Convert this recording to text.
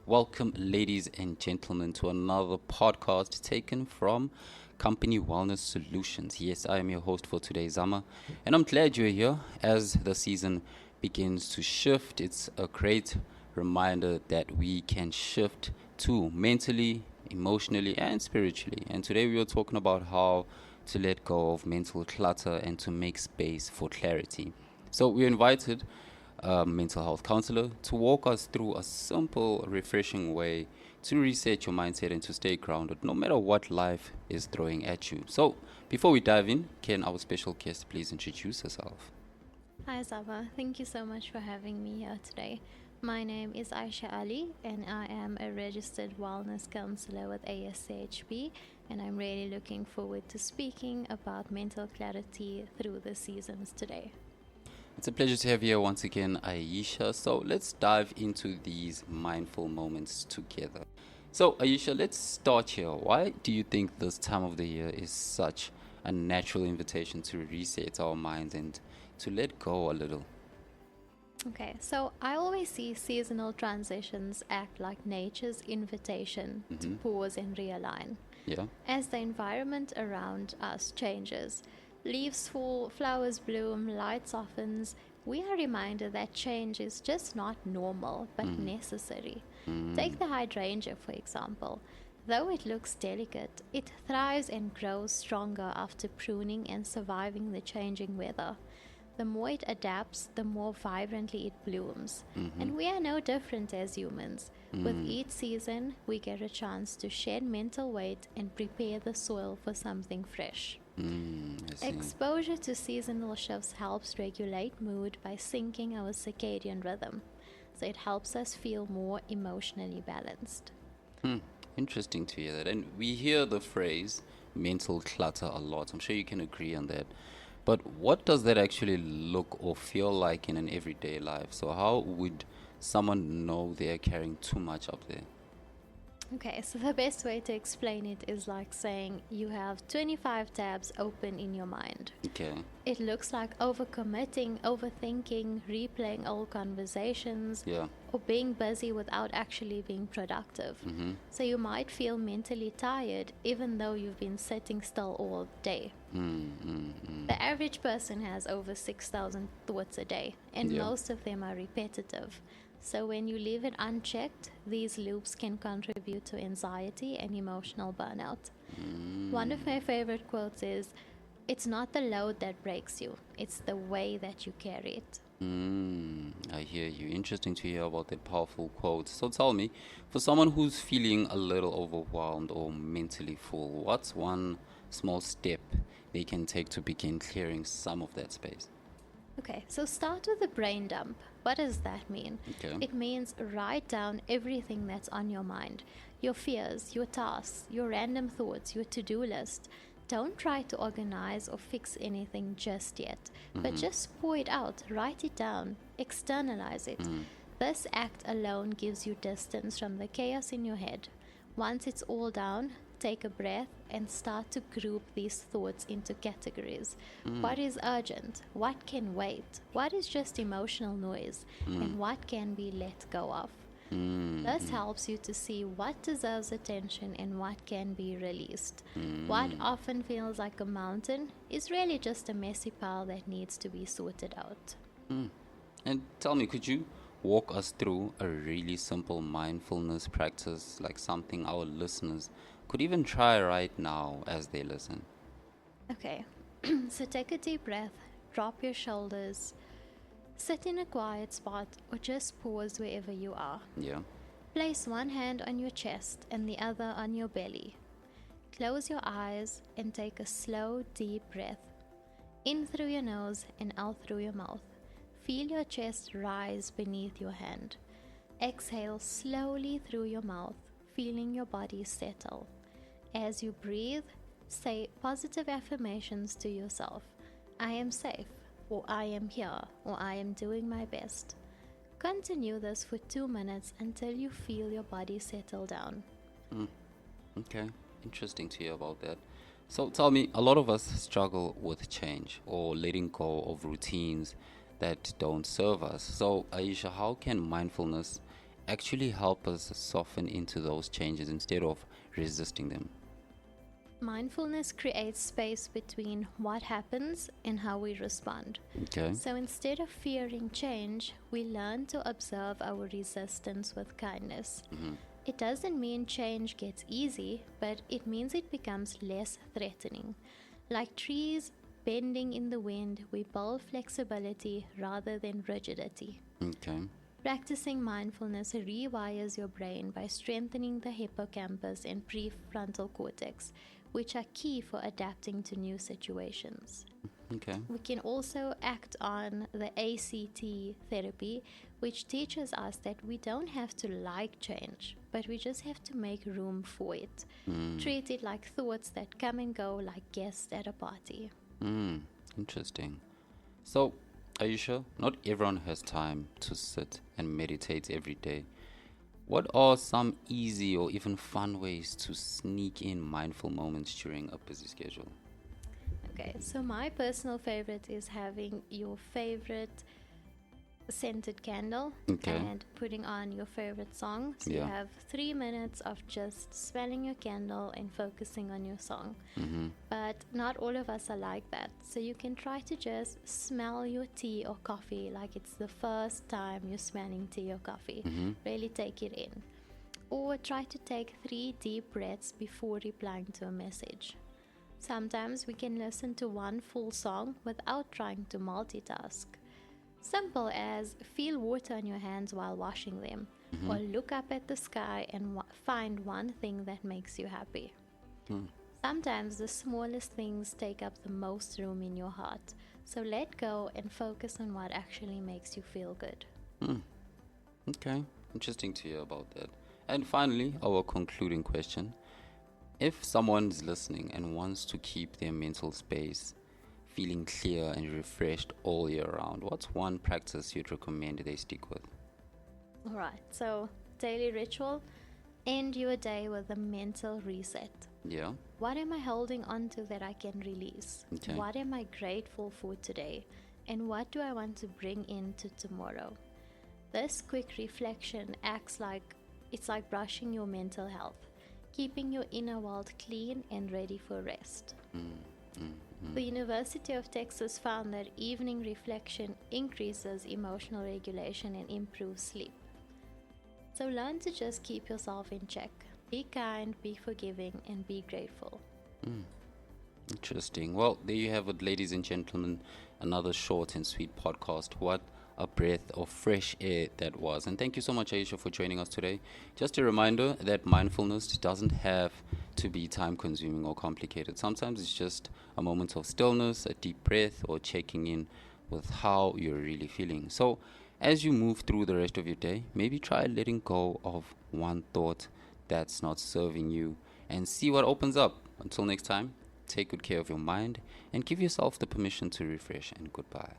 Welcome, ladies and gentlemen, to another podcast taken from Company Wellness Solutions. Yes, I am your host for today, Zama, and I'm glad you're here as the season begins to shift. It's a great reminder that we can shift too mentally, emotionally, and spiritually. And today we are talking about how to let go of mental clutter and to make space for clarity. So we invited a mental health counselor to walk us through a simple, refreshing way to reset your mindset and to stay grounded no matter what life is throwing at you. So, before we dive in, can our special guest please introduce herself? Hi Zaba, thank you so much for having me here today. My name is Aisha Ali and I am a registered wellness counselor with ASCHB, and I'm really looking forward to speaking about mental clarity through the seasons today. It's a pleasure to have you here once again, Aisha. So, let's dive into these mindful moments together. So, Aisha, let's start here. Why do you think this time of the year is such a natural invitation to reset our minds and to let go a little? Okay, so I always see seasonal transitions act like nature's invitation to pause and realign. Yeah. As the environment around us changes, leaves fall, flowers bloom, light softens, we are reminded that change is just not normal but necessary. Take the hydrangea, for example. Though it looks delicate, it thrives and grows stronger after pruning and surviving the changing weather. The more it adapts, the more vibrantly it blooms. And we are no different as humans. With each season, we get a chance to shed mental weight and prepare the soil for something fresh. I see. Exposure to seasonal shifts helps regulate mood by syncing our circadian rhythm. So it helps us feel more emotionally balanced. Interesting to hear that. And we hear the phrase mental clutter a lot. I'm sure you can agree on that. But what does that actually look or feel like in an everyday life? So, how would someone know they are carrying too much up there? Okay, so the best way to explain it is like saying you have 25 tabs open in your mind. Okay. It looks like overcommitting, overthinking, replaying old conversations, Yeah. or being busy without actually being productive. So you might feel mentally tired even though you've been sitting still all day. The average person has over 6,000 thoughts a day, and Yeah. most of them are repetitive. So when you leave it unchecked, these loops can contribute to anxiety and emotional burnout. One of my favorite quotes is, "It's not the load that breaks you, it's the way that you carry it." I hear you. Interesting to hear about that powerful quote. So tell me, for someone who's feeling a little overwhelmed or mentally full, what's one small step they can take to begin clearing some of that space? Okay, so start with a brain dump. What does that mean? Okay. It means write down everything that's on your mind, your fears, your tasks, your random thoughts, your to do list. Don't try to organize or fix anything just yet, but just pour it out, write it down, externalize it. This act alone gives you distance from the chaos in your head. Once it's all down, take a breath and start to group these thoughts into categories. What is urgent? What can wait? What is just emotional noise? And what can be let go of? This helps you to see what deserves attention and what can be released. What often feels like a mountain is really just a messy pile that needs to be sorted out. And tell me, could you walk us through a really simple mindfulness practice, like something our listeners could even try right now as they listen? Okay, so take a deep breath, drop your shoulders, sit in a quiet spot, or just pause wherever you are. Yeah. Place one hand on your chest and the other on your belly. Close your eyes and take a slow, deep breath. In through your nose and out through your mouth. Feel your chest rise beneath your hand. Exhale slowly through your mouth, feeling your body settle. As you breathe, say positive affirmations to yourself. I am safe, or I am here, or I am doing my best. Continue this for 2 minutes until you feel your body settle down. Okay, interesting to hear about that. So tell me, a lot of us struggle with change or letting go of routines that don't serve us. So, Aisha, how can mindfulness actually help us soften into those changes instead of resisting them? Mindfulness creates space between what happens and how we respond. Okay. So instead of fearing change, we learn to observe our resistance with kindness. It doesn't mean change gets easy, but it means it becomes less threatening. Like trees bending in the wind, we build flexibility rather than rigidity. Okay. Practicing mindfulness rewires your brain by strengthening the hippocampus and prefrontal cortex, which are key for adapting to new situations. Okay. We can also act on the ACT therapy, which teaches us that we don't have to like change, but we just have to make room for it. Treat it like thoughts that come and go like guests at a party. Interesting. So, Aisha, not everyone has time to sit and meditate every day. What are some easy or even fun ways to sneak in mindful moments during a busy schedule? Okay, so my personal favorite is having your favorite scented candle Okay. and putting on your favorite song. So you Yeah. have 3 minutes of just smelling your candle and focusing on your song. But not all of us are like that. So you can try to just smell your tea or coffee like it's the first time you're smelling tea or coffee. Really take it in. Or try to take 3 deep breaths before replying to a message. Sometimes we can listen to one full song without trying to multitask. Simple as feel water on your hands while washing them, or look up at the sky and find one thing that makes you happy. Sometimes the smallest things take up the most room in your heart, so let go and focus on what actually makes you feel good. Okay. Interesting to hear about that. And finally, our concluding question. If someone's listening and wants to keep their mental space feeling clear and refreshed all year round, what's one practice you'd recommend they stick with? Alright, so daily ritual, end your day with a mental reset. Yeah. What am I holding on to that I can release? Okay. What am I grateful for today? And what do I want to bring into tomorrow? This quick reflection acts like it's like brushing your mental health, keeping your inner world clean and ready for rest. The University of Texas found that evening reflection increases emotional regulation and improves sleep. So learn to just keep yourself in check. Be kind, be forgiving, and be grateful. Interesting. Well, there you have it, ladies and gentlemen. Another short and sweet podcast. What a breath of fresh air that was. And thank you so much, Aisha, for joining us today. Just a reminder that mindfulness doesn't have to be time consuming or complicated. Sometimes it's just a moment of stillness, a deep breath, or checking in with how you're really feeling. So, as you move through the rest of your day, maybe try letting go of one thought that's not serving you and see what opens up. Until next time, take good care of your mind and give yourself the permission to refresh, and goodbye.